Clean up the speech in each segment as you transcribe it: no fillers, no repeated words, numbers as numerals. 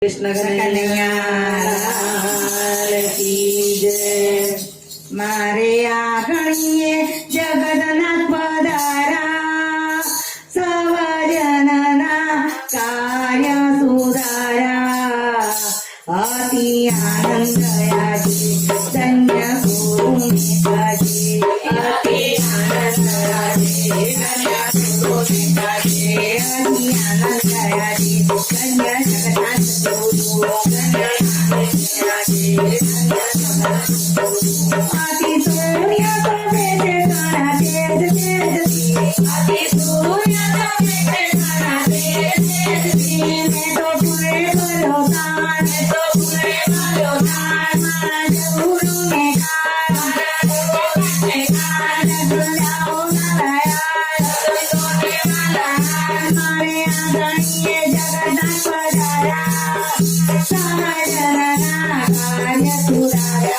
कृष्ण कन्हैया की जय। मारे आगणिये जगन्नाथ पधारा, सवजनना कार्य सुधारा। अति आनंद याची धन्य गुरु नेताजी, अति आनंद याची धन्य गुरु नेताजी, अति आनंद याची धन्य जगन्नाथ गुरु, धन्य याची धन्य जगन्नाथ गुरु। अति सूर्य तो बेटे काना तेज तेज, अति सूर्य तो बेटे काना तेज तेज। मैं तो पूरे बलोदान, मैं तो पूरे बलोदान, मारा गुरु ने कान, मारा गुरु ने कान, दुलाओ नारायण, दुलोने वाला मारे आगणिये जगन्नाथ पधारा, समजनना कार्य सुधारा।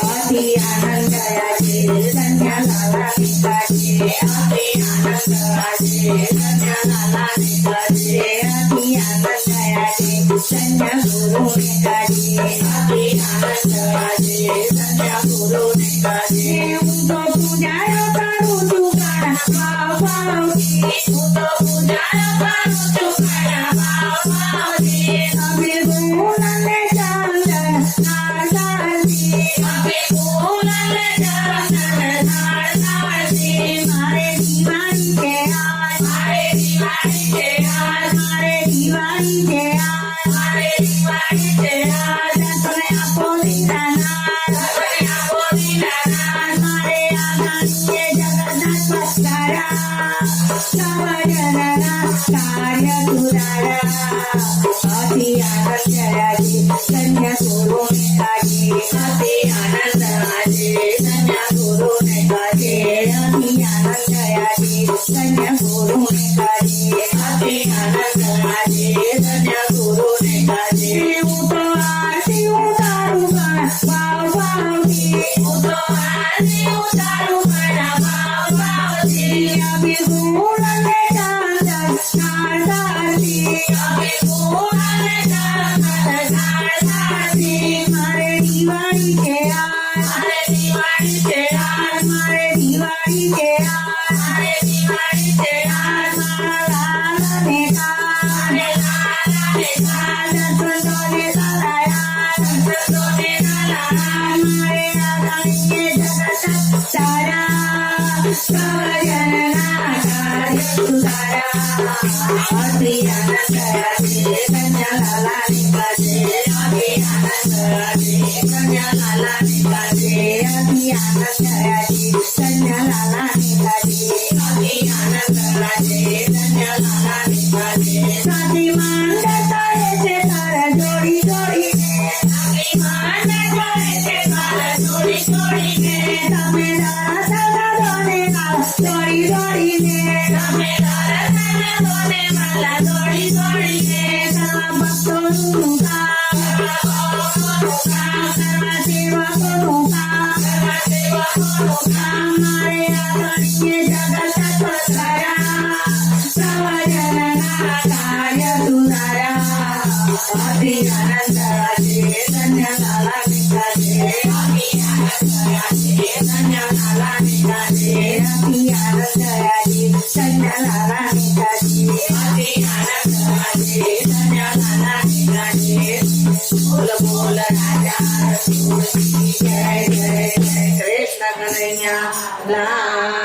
अति आनंद याचे धन्य लाला नेताजी, अति आनंद याचे धन्य लाला नेताजी, अति आनंद याचे धन्य गुरु नेताजी, अति आनंद याचे धन्य गुरु नेताजी। હું તો પૂજાયો કરું છું કાના ભાવ ભાવથી, હું તો પૂજાયો કરું છું કાના ભાવ ભાવથી। અબીર ગુલાલે ચંદન નાળ નાળથી, અબીર ગુલાલે ચંદન નાળ નાળથી। મારે દિવાળી છે આજ, મારે દિવાળી છે આજ, મારે દિવાળી છે આજ, મારે દિવાળી છે આજ। તમે આપો દીનાનાથ, તમે આપો દીનાનાથ, મારે આંગણીએ જગન્નાથ પધારા, સમજનના કાર્ય સુધારા। અતિ આનંદ याचे धन्य गुरु नेताजी, अति आनंद याचे धन्य गुरु नेताजी, अति आनंद याचे धन्य गुरु नेताजी, अति आनंद याचे धन्य गुरु नेताजी। હું તો આરતી ઉતારું કાના ભાવ ભાવથી, હું તો આરતી ઉતારું કાના ભાવ ભાવથી। અબીર ગુલાલે ચંદન નાળ નાળથી, અબીર ગુલાલે ચંદન નાળ નાળથી। મારે દિવાળી છે આજ, મારે દિવાળી છે આજ, મારે દિવાળી છે આજ, મારે દિવાળી છે આજ। મારા લાલાને કાન, મારે લાલાને કાન, દર્શનોને નારાયણ, દર્શનોને નારાયણ। મારે આંગણીએ જગન્નાથ પધારા, સવજનના કાર્ય સુધારા। અતિ આનંદ याचे धन्य लाला नेताजी, अति आनंद याचे धन्य लाला नेताजी, अति आनंद याचे धन्य लाला नेताजी, अति आनंद याचे धन्य लाला नेताजी। साथी मांडता येते तारा जोडी जोडीने, साथी मांडता येते तारा जोडी जोडीने। તમે દાસના દોને માલા જોડી જોડીને, તમે દાસના દોને માલા જોડી જોડીને। સર્વ ભક્તોનું કામ, સર્વ સેવકોનું કામ, સર્વ સેવકોનું કામ। મારે આંગણીએ જગન્નાથ પધારા, સવજનના કાર્ય સુધારા। અતિ આનંદ याचे धन्य लाला नेताजी, अति आनंद याचे धन्य लाला नेताजी, अति आनंद याचे धन्य लाला नेताजी, अति आनंद याचे धन्य लाला नेताजी। बोल बोल राजा रसूल की जय, जय जय कृष्ण कन्हैया लाल।